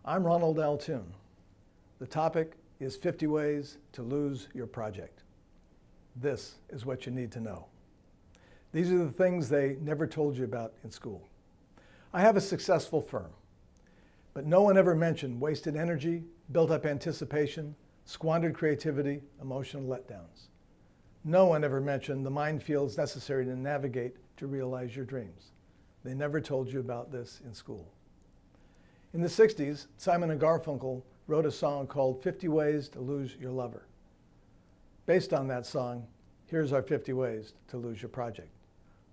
I'm Ronald Altoon. The topic is 50 ways to lose your project. This is what you need to know. These are the things they never told you about in school. I have a successful firm, but no one ever mentioned wasted energy, built-up anticipation, squandered creativity, emotional letdowns. No one ever mentioned the minefields necessary to navigate to realize your dreams. They never told you about this in school. In the 60s, Simon and Garfunkel wrote a song called 50 Ways to Lose Your Lover. Based on that song, here's our 50 ways to lose your project.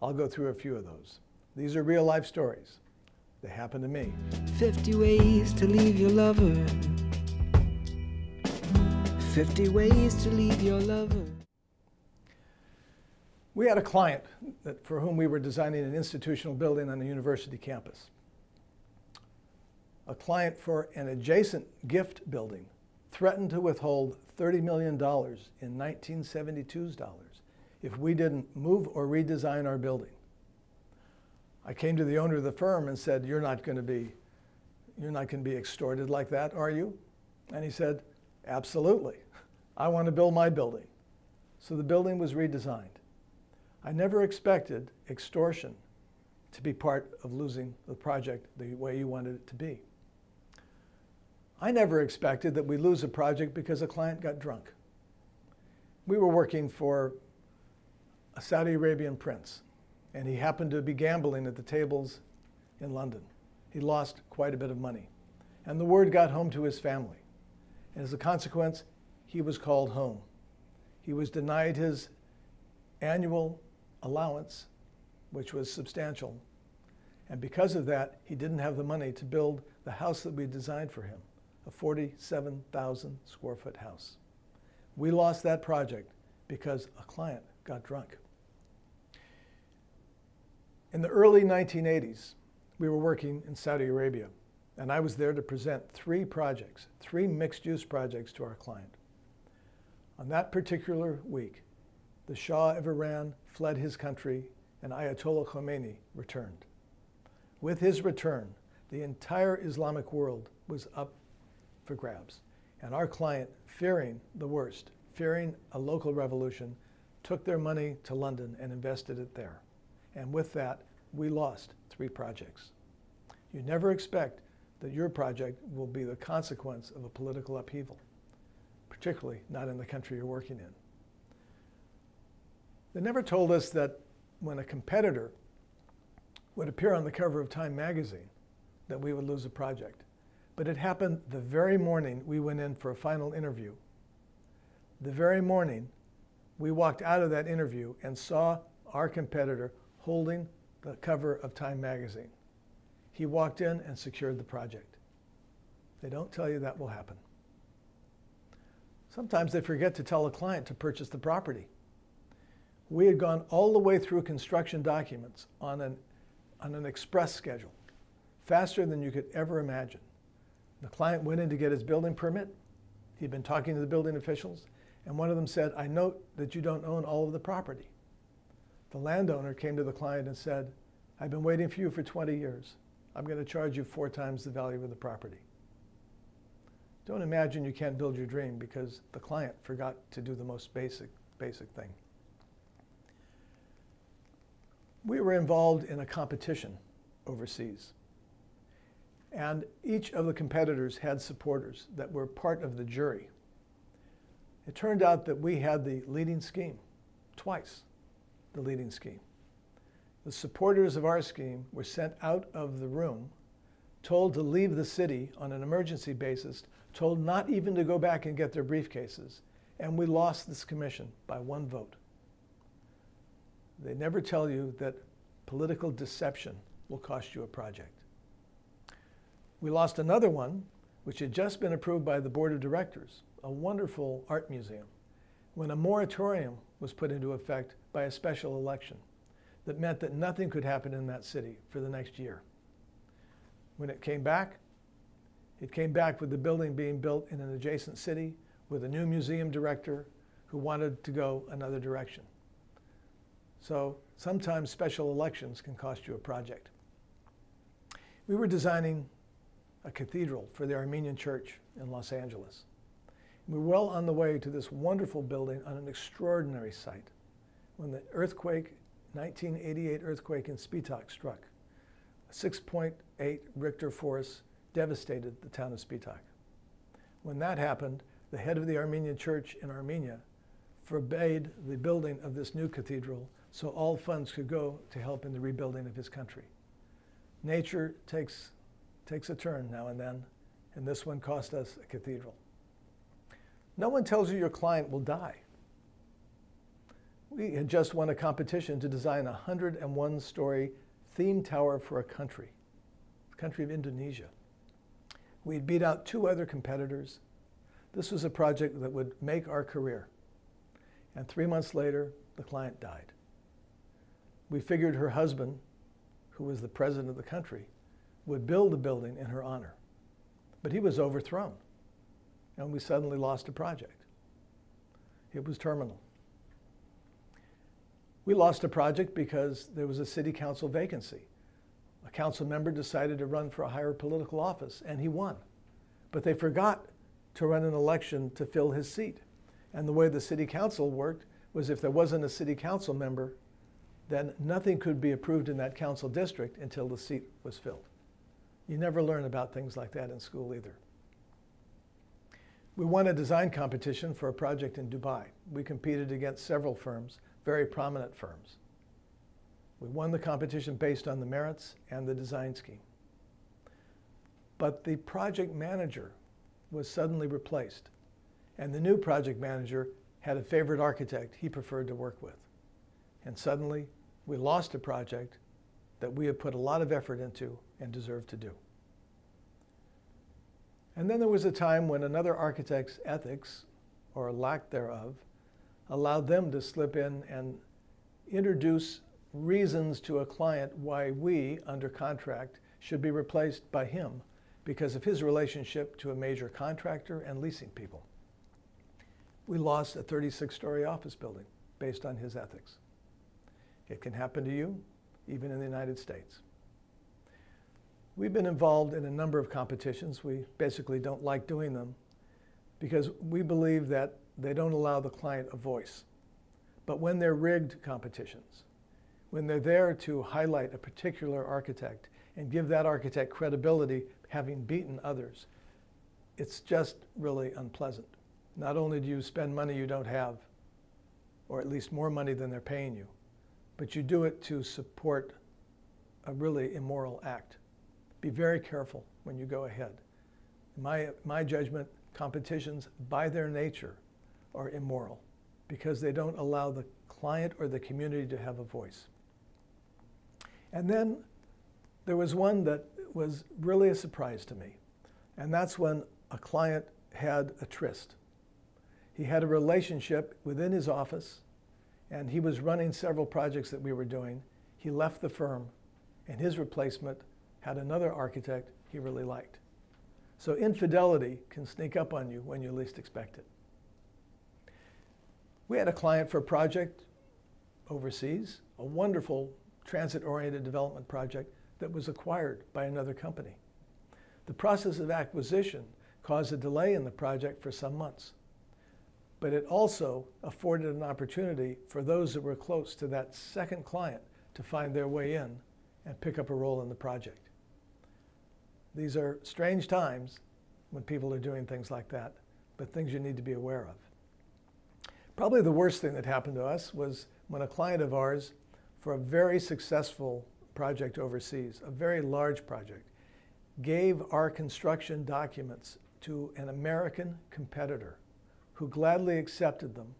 I'll go through a few of those. These are real life stories. They happened to me. 50 ways to leave your lover. 50 ways to leave your lover. We had a client for whom we were designing an institutional building on a university campus. A client for an adjacent gift building threatened to withhold $30 million in 1972's dollars if we didn't move or redesign our building. I came to the owner of the firm and said, you're not going to be extorted like that, are you? And he said, absolutely. I want to build my building. So the building was redesigned. I never expected extortion to be part of losing the project the way you wanted it to be. I never expected that we'd lose a project because a client got drunk. We were working for a Saudi Arabian prince, and he happened to be gambling at the tables in London. He lost quite a bit of money, and the word got home to his family. And as a consequence, he was called home. He was denied his annual allowance, which was substantial, and because of that, he didn't have the money to build the house that we designed for him. A 47,000 square foot house. We lost that project because a client got drunk. In the early 1980s, we were working in Saudi Arabia, and I was there to present three mixed-use projects to our client. On that particular week, the Shah of Iran fled his country, and Ayatollah Khomeini returned. With his return, the entire Islamic world was up for grabs. And our client, fearing the worst, fearing a local revolution, took their money to London and invested it there. And with that, we lost 3 projects. You never expect that your project will be the consequence of a political upheaval, particularly not in the country you're working in. They never told us that when a competitor would appear on the cover of Time magazine, that we would lose a project. But it happened the very morning we went in for a final interview. The very morning, we walked out of that interview and saw our competitor holding the cover of Time magazine. He walked in and secured the project. They don't tell you that will happen. Sometimes they forget to tell a client to purchase the property. We had gone all the way through construction documents on an express schedule, faster than you could ever imagine. The client went in to get his building permit. He'd been talking to the building officials, and one of them said, I note that you don't own all of the property. The landowner came to the client and said, I've been waiting for you for 20 years. I'm going to charge you 4 times the value of the property. Don't imagine you can't build your dream because the client forgot to do the most basic thing. We were involved in a competition overseas. And each of the competitors had supporters that were part of the jury. It turned out that we had the leading scheme, twice the leading scheme. The supporters of our scheme were sent out of the room, told to leave the city on an emergency basis, told not even to go back and get their briefcases, and we lost this commission by 1 vote. They never tell you that political deception will cost you a project. We lost another one, which had just been approved by the board of directors, a wonderful art museum, when a moratorium was put into effect by a special election that meant that nothing could happen in that city for the next year. When it came back with the building being built in an adjacent city with a new museum director who wanted to go another direction. So sometimes special elections can cost you a project. We were designing a cathedral for the Armenian church in Los Angeles. We were well on the way to this wonderful building on an extraordinary site when the earthquake, 1988 earthquake in Spitak struck. A 6.8 Richter force devastated the town of Spitak. When that happened, the head of the Armenian church in Armenia forbade the building of this new cathedral so all funds could go to help in the rebuilding of his country. Nature takes a turn now and then, and this one cost us a cathedral. No one tells you your client will die. We had just won a competition to design a 101-story theme tower for a country, the country of Indonesia. We had beat out 2 other competitors. This was a project that would make our career. And 3 months later, the client died. We figured her husband, who was the president of the country, would build the building in her honor. But he was overthrown, and we suddenly lost a project. It was terminal. We lost a project because there was a city council vacancy. A council member decided to run for a higher political office, and he won. But they forgot to run an election to fill his seat. And the way the city council worked was if there wasn't a city council member, then nothing could be approved in that council district until the seat was filled. You never learn about things like that in school either. We won a design competition for a project in Dubai. We competed against several firms, very prominent firms. We won the competition based on the merits and the design scheme. But the project manager was suddenly replaced, and the new project manager had a favorite architect he preferred to work with. And suddenly, we lost a project that we had put a lot of effort into and deserved to do. And then there was a time when another architect's ethics, or lack thereof, allowed them to slip in and introduce reasons to a client why we, under contract, should be replaced by him because of his relationship to a major contractor and leasing people. We lost a 36-story office building based on his ethics. It can happen to you, even in the United States. We've been involved in a number of competitions. We basically don't like doing them because we believe that they don't allow the client a voice. But when they're rigged competitions, when they're there to highlight a particular architect and give that architect credibility having beaten others, it's just really unpleasant. Not only do you spend money you don't have, or at least more money than they're paying you, but you do it to support a really immoral act. Be very careful when you go ahead. In my judgment, competitions by their nature are immoral because they don't allow the client or the community to have a voice. And then there was one that was really a surprise to me, and that's when a client had a tryst. He had a relationship within his office, and he was running several projects that we were doing. He left the firm, and his replacement had another architect he really liked. So infidelity can sneak up on you when you least expect it. We had a client for a project overseas, a wonderful transit-oriented development project that was acquired by another company. The process of acquisition caused a delay in the project for some months, but it also afforded an opportunity for those that were close to that second client to find their way in and pick up a role in the project. These are strange times when people are doing things like that, but things you need to be aware of. Probably the worst thing that happened to us was when a client of ours, for a very successful project overseas, a very large project, gave our construction documents to an American competitor who gladly accepted them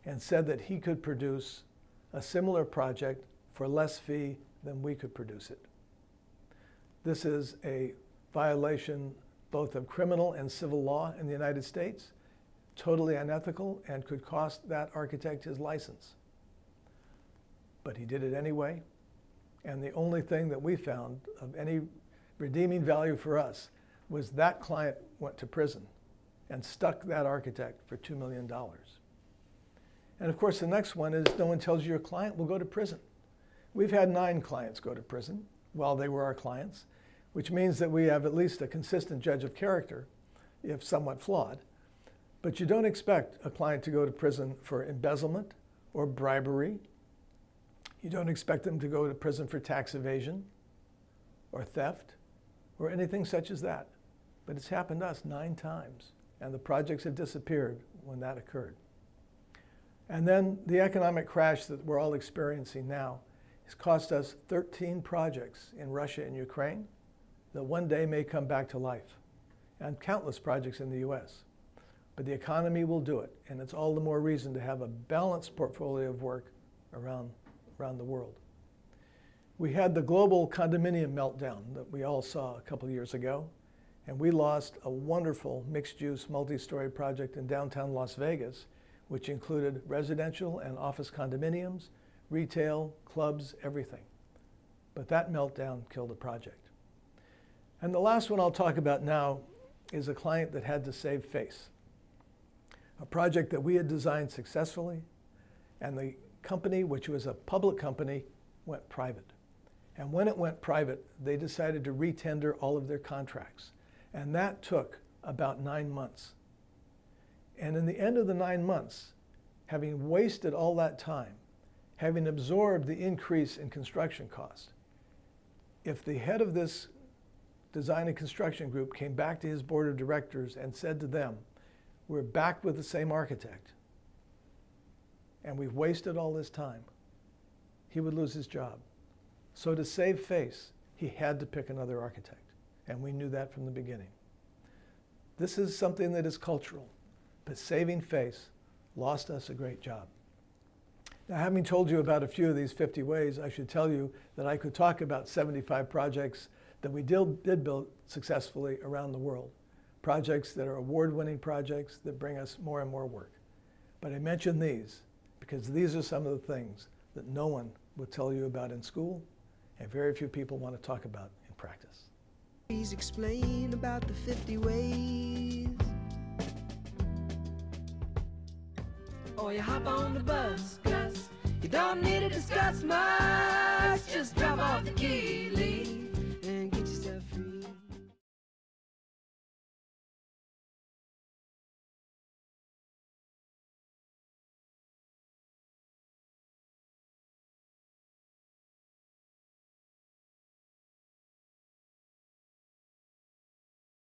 and said that he could produce a similar project for less fee than we could produce it. This is a violation both of criminal and civil law in the United States, totally unethical, and could cost that architect his license. But he did it anyway, and the only thing that we found of any redeeming value for us was that client went to prison and stuck that architect for $2 million. And of course, the next one is no one tells you your client will go to prison. We've had 9 clients go to prison while they were our clients. which means that we have at least a consistent judge of character, if somewhat flawed. But you don't expect a client to go to prison for embezzlement or bribery. You don't expect them to go to prison for tax evasion or theft or anything such as that. But it's happened to us 9 times, and the projects have disappeared when that occurred. And then the economic crash that we're all experiencing now has cost us 13 projects in Russia and Ukraine that one day may come back to life, and countless projects in the US. But the economy will do it, and it's all the more reason to have a balanced portfolio of work around the world. We had the global condominium meltdown that we all saw a couple years ago, and we lost a wonderful mixed-use multi-story project in downtown Las Vegas, which included residential and office condominiums, retail, clubs, everything. But that meltdown killed the project. And the last one I'll talk about now is a client that had to save face. A project that we had designed successfully, and the company, which was a public company, went private. And when it went private, they decided to retender all of their contracts. And that took about 9 months. And in the end of the 9 months, having wasted all that time, having absorbed the increase in construction cost, if the head of this design and construction group came back to his board of directors and said to them, "We're back with the same architect, and we've wasted all this time," he would lose his job. So to save face, he had to pick another architect, and we knew that from the beginning. This is something that is cultural, but saving face lost us a great job. Now, having told you about a few of these 50 ways, I should tell you that I could talk about 75 projects that we did build successfully around the world. Projects that are award-winning projects that bring us more and more work. But I mentioned these because these are some of the things that no one would tell you about in school, and very few people want to talk about in practice. Please explain about the 50 ways. Or you hop on the bus, 'cause you don't need to discuss much. Just drop off the key, leave.